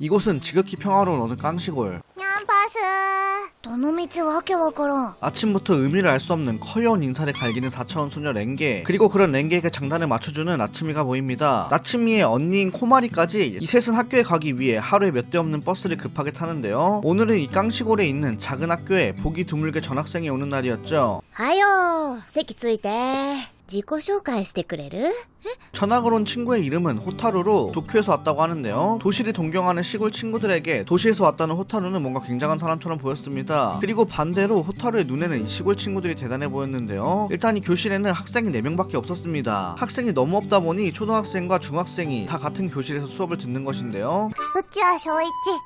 이곳은 지극히 평화로운 어느 깡시골. キャンパスどの道わけわからん 아침부터 의미를 알 수 없는 커여운 인사를 갈기는 4차원 소녀 렌게, 그리고 그런 렌게에게 장단을 맞춰주는 나츠미가 보입니다. 나츠미의 언니인 코마리까지 이 셋은 학교에 가기 위해 하루에 몇 대 없는 버스를 급하게 타는데요. 오늘은 이 깡시골에 있는 작은 학교에 보기 드물게 전학생이 오는 날이었죠. はよ席ついて自己紹介してくれる 전학을 온 친구의 이름은 호타루로 도쿄에서 왔다고 하는데요. 도시를 동경하는 시골 친구들에게 도시에서 왔다는 호타루는 뭔가 굉장한 사람처럼 보였습니다. 그리고 반대로 호타루의 눈에는 이 시골 친구들이 대단해 보였는데요. 일단 이 교실에는 학생이 4명밖에 없었습니다. 학생이 너무 없다 보니 초등학생과 중학생이 다 같은 교실에서 수업을 듣는 것인데요. うちは小1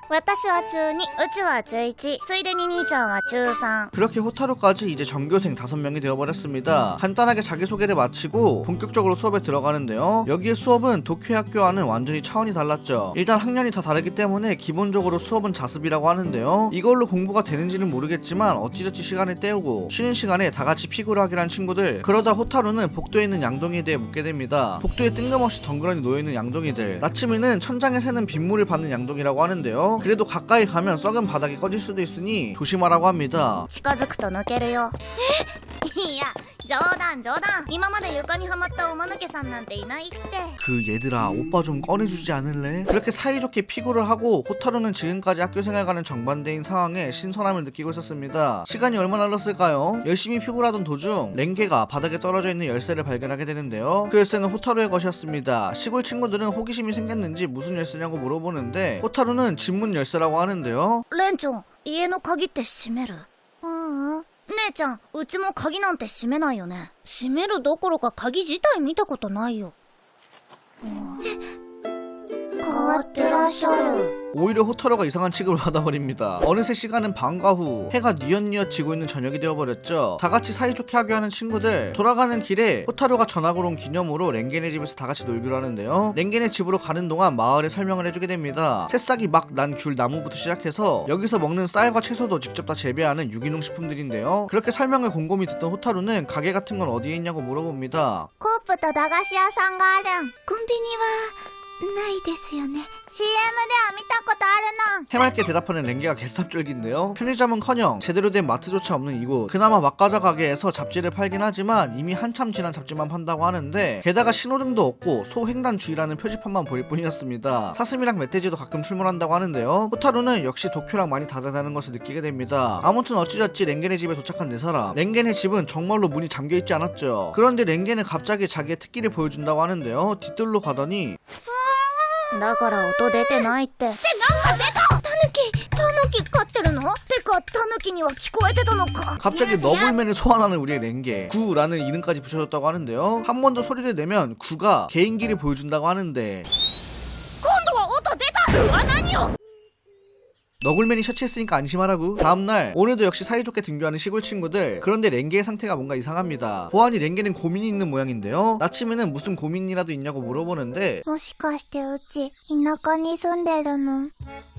私は中2うちは中1ついでに兄ちゃんは中3 그렇게 호타루까지 이제 전교생 5명이 되어버렸습니다. 간단하게 자기소개를 마치고 본격적으로 수업에 들어가는데요. 여기에 수업은 도쿄 학교와는 완전히 차원이 달랐죠. 일단 학년이 다 다르기 때문에 기본적으로 수업은 자습이라고 하는데요. 이걸로 공부가 되는지는 모르겠지만 어찌저찌 시간을 때우고 쉬는 시간에 다같이 피구를 하기로 한 친구들. 그러다 호타루는 복도에 있는 양동이에 대해 묻게 됩니다. 복도에 뜬금없이 덩그러니 놓여있는 양동이들. 나츠미는 천장에 새는 빗물을 받는 양동이라고 하는데요. 그래도 가까이 가면 썩은 바닥이 꺼질 수도 있으니 조심하라고 합니다. 近づくと抜けるよいや冗談今まで床にはまったおまぬけさんなんていないって 그 얘들아 오빠 좀 꺼내주지 않을래? 그렇게 사이좋게 피구를 하고 호타루는 지금까지 학교 생활과는 정반대인 상황에 신선함을 느끼고 있었습니다. 시간이 얼마나 흘렀을까요? 열심히 피구를 하던 도중 렌게가 바닥에 떨어져 있는 열쇠를 발견하게 되는데요. 그 열쇠는 호타루의 것이었습니다. 시골 친구들은 호기심이 생겼는지 무슨 열쇠냐고 물어보는데 호타루는 집문 열쇠라고 하는데요. レンちゃん家の鍵って閉める姉ちゃんうちも鍵なんて閉めないよね閉めるどころか鍵自体見たことないよ変わってらっしゃる 오히려 호타루가 이상한 취급을 받아버립니다. 어느새 시간은 밤과 후 해가 뉘엿뉘엿 지고 있는 저녁이 되어버렸죠. 다같이 사이좋게 하기로 하는 친구들. 돌아가는 길에 호타루가 전학을 온 기념으로 렌겐의 집에서 다같이 놀기로 하는데요. 렌겐의 집으로 가는 동안 마을에 설명을 해주게 됩니다. 새싹이 막 난 귤 나무부터 시작해서 여기서 먹는 쌀과 채소도 직접 다 재배하는 유기농 식품들인데요. 그렇게 설명을 곰곰이 듣던 호타루는 가게 같은 건 어디에 있냐고 물어봅니다. コープと駄菓子屋さんがあるんコンビニはないですよね CM では見たことあるの 해맑게 대답하는 렌게가 개쌉쫄기인데요. 편의점은커녕 제대로 된 마트조차 없는 이곳. 그나마 막과자 가게에서 잡지를 팔긴 하지만 이미 한참 지난 잡지만 판다고 하는데 게다가 신호등도 없고 소횡단주의라는 표지판만 보일 뿐이었습니다. 사슴이랑 멧돼지도 가끔 출몰한다고 하는데요. 호타루는 역시 도쿄랑 많이 다르다는 것을 느끼게 됩니다. 아무튼 어찌저찌 렌겐의 집에 도착한 4사람. 렌겐의 집은 정말로 문이 잠겨있지 않았죠. 그런데 렌겐은 갑자기 자기의 특기를 보여준다고 하는데요. 뒤뜰로 가더니 だから音出てないってなんか出たタヌキ飼ってるのてかタヌキには聞こえてたのか 갑자기 너굴맨을 소환하는 우리의 렌게 구라는 이름까지 붙여줬다고 하는데요. 한 번 더 소리를 내면 구가 개인기를 보여준다고 하는데 今度は音出たあ何よ 너굴맨이 셔츠했으니까 안심하라고. 다음날 오늘도 역시 사이좋게 등교하는 시골 친구들. 그런데 렌게의 상태가 뭔가 이상합니다. 보아하니 렌게는 고민이 있는 모양인데요. 나츠미는 무슨 고민이라도 있냐고 물어보는데 もしかしてうち田舎に住んでるの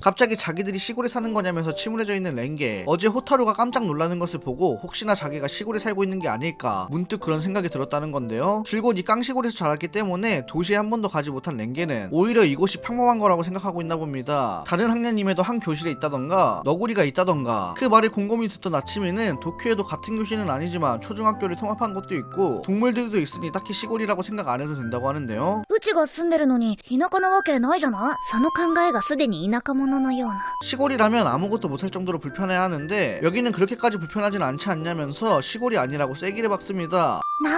갑자기 자기들이 시골에 사는 거냐면서 침울해져 있는 렌게. 어제 호타루가 깜짝 놀라는 것을 보고 혹시나 자기가 시골에 살고 있는 게 아닐까 문득 그런 생각이 들었다는 건데요. 줄곧 이 깡시골에서 자랐기 때문에 도시에 한 번도 가지 못한 렌게는 오히려 이곳이 평범한 거라고 생각하고 있나 봅니다. 다른 학년임에도 한 교실에 있다던가 너구리가 있다던가. 그 말을 곰곰이 듣던 나츠미는 도쿄에도 같은 교실은 아니지만 초중학교를 통합한 것도 있고 동물들도 있으니 딱히 시골이라고 생각 안 해도 된다고 하는데요. うちが住んでるのに田舎なわけないじゃないその考えがすでに田舎者のような 시골이라면 아무것도 못할 정도로 불편해야 하는데 여기는 그렇게까지 불편하진 않지 않냐면서 시골이 아니라고 세기를 박습니다. なる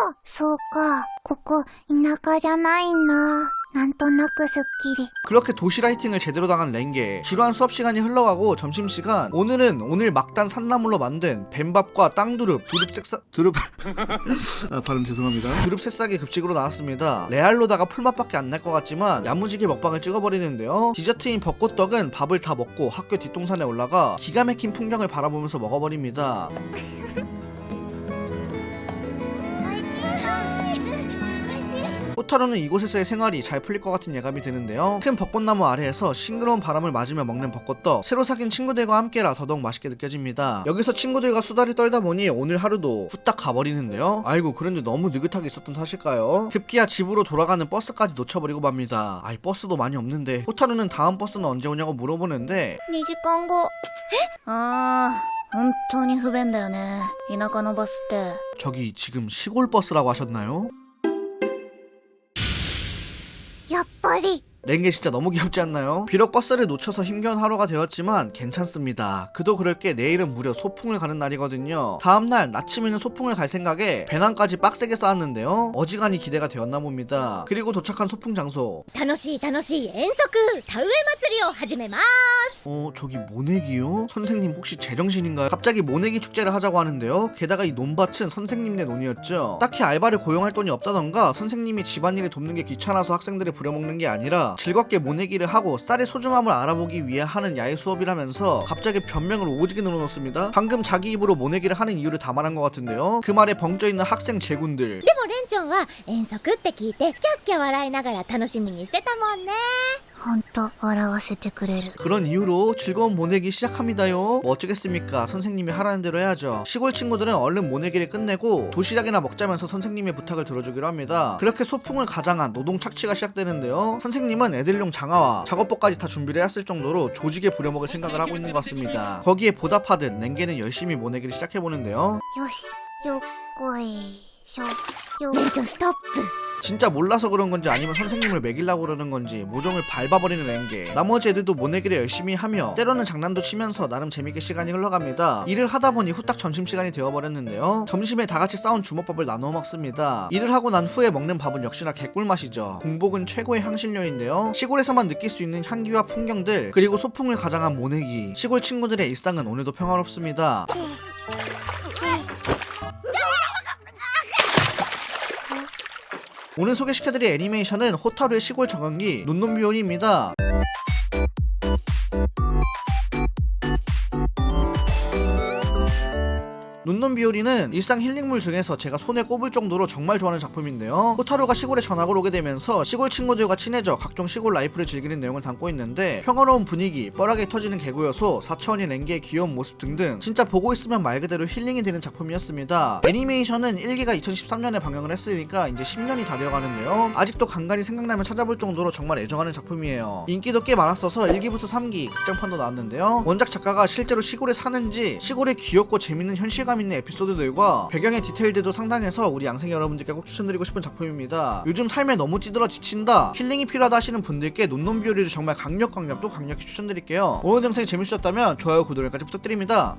ほどそうかここ田舎じゃないんだなんとなくすっきり 그렇게 도시 라이팅을 제대로 당한 렌게. 지루한 수업 시간이 흘러가고 점심시간. 오늘은 오늘 막단 산나물로 만든 뱀밥과 땅두릅 두릅 아, 발음 죄송합니다. 두릅 새싹이 급식으로 나왔습니다. 레알로다가 풀맛밖에 안 날 것 같지만 야무지게 먹방을 찍어버리는데요. 디저트인 벚꽃떡은 밥을 다 먹고 학교 뒷동산에 올라가 기가 막힌 풍경을 바라보면서 먹어버립니다. 호타루는 이곳에서의 생활이 잘 풀릴 것 같은 예감이 드는데요. 큰 벚꽃나무 아래에서 싱그러운 바람을 맞으며 먹는 벚꽃떡, 새로 사귄 친구들과 함께라 더더욱 맛있게 느껴집니다. 여기서 친구들과 수다를 떨다 보니 오늘 하루도 후딱 가버리는데요. 아이고, 그런데 너무 느긋하게 있었던 탓일까요? 급기야 집으로 돌아가는 버스까지 놓쳐버리고 맙니다. 아이, 버스도 많이 없는데. 호타루는 다음 버스는 언제 오냐고 물어보는데 2時間後。本当に不便だよね。田舎のバスって。 저기 지금 시골 버스라고 하셨나요? やっぱり。 랭게 진짜 너무 귀엽지 않나요? 비록 버스를 놓쳐서 힘겨운 하루가 되었지만 괜찮습니다. 그도 그럴 게 내일은 무려 소풍을 가는 날이거든요. 다음날 아침에는 소풍을 갈 생각에 배낭까지 빡세게 쌓았는데요. 어지간히 기대가 되었나 봅니다. 그리고 도착한 소풍 장소. 楽しい楽しい遠足田植え祭りを始めます。 저기 모내기요? 선생님 혹시 제정신인가요? 갑자기 모내기 축제를 하자고 하는데요. 게다가 이 논밭은 선생님네 논이었죠. 딱히 알바를 고용할 돈이 없다던가 선생님이 집안일을 돕는 게 귀찮아서 학생들을 부려먹는 게 아니라 즐겁게 모내기를 하고 쌀의 소중함을 알아보기 위해 하는 야외 수업이라면서 갑자기 변명을 오지게 늘어놓습니다. 방금 자기 입으로 모내기를 하는 이유를 다 말한 것 같은데요. 그 말에 벙쪄있는 학생 제군들. でもレンちゃんは遠足って聞いてキャッキャ笑いながら楽しみにしてたもんね。ほんと笑わせてくれる。 그런 이유로 즐거운 모내기 시작합니다요. 뭐 어쩌겠습니까? 선생님이 하라는 대로 해야죠. 시골 친구들은 얼른 모내기를 끝내고 도시락이나 먹자면서 선생님의 부탁을 들어주기로 합니다. 그렇게 소풍을 가장한 노동 착취가 시작되는데요. 선생님은 애들용 장화와 작업복까지 다 준비를 했을 정도로 조직에 부려먹을 생각을 하고 있는 것 같습니다. 거기에 보답하듯 랭게는 열심히 모내기를 시작해보는데요. よし、よっこいしょ。レンちゃんストップ。 진짜 몰라서 그런 건지 아니면 선생님을 매기려고 그러는 건지 모종을 밟아버리는 랭게. 나머지 애들도 모내기를 열심히 하며 때로는 장난도 치면서 나름 재밌게 시간이 흘러갑니다. 일을 하다 보니 후딱 점심시간이 되어버렸는데요. 점심에 다같이 싸운 주먹밥을 나누어 먹습니다. 일을 하고 난 후에 먹는 밥은 역시나 개꿀맛이죠. 공복은 최고의 향신료인데요. 시골에서만 느낄 수 있는 향기와 풍경들, 그리고 소풍을 가장한 모내기. 시골 친구들의 일상은 오늘도 평화롭습니다. 오늘 소개시켜드릴 애니메이션은 호타루의 시골 정원기 눈놈비온입니다. 눈놈비오리는 일상 힐링물 중에서 제가 손에 꼽을 정도로 정말 좋아하는 작품인데요. 호타루가 시골에 전학을 오게 되면서 시골 친구들과 친해져 각종 시골 라이프를 즐기는 내용을 담고 있는데 평화로운 분위기, 뻘하게 터지는 개구 요소, 4차원인 랭게의 귀여운 모습 등등 진짜 보고 있으면 말 그대로 힐링이 되는 작품이었습니다. 애니메이션은 1기가 2013년에 방영을 했으니까 이제 10년이 다 되어가는데요. 아직도 간간히 생각나면 찾아볼 정도로 정말 애정하는 작품이에요. 인기도 꽤 많았어서 1기부터 3기 극장판도 나왔는데요. 원작 작가가 실제로 시골에 사는지 시골의 귀엽고 재밌는 현실감 있는 에피소드들과 배경의 디테일들도 상당해서 우리 양생 여러분들께 꼭 추천드리고 싶은 작품입니다. 요즘 삶에 너무 찌들어 지친다, 힐링이 필요하다 하시는 분들께 눈놈비오리를 정말 강력히 추천드릴게요. 오늘 영상이 재밌으셨다면 좋아요, 구독까지 부탁드립니다.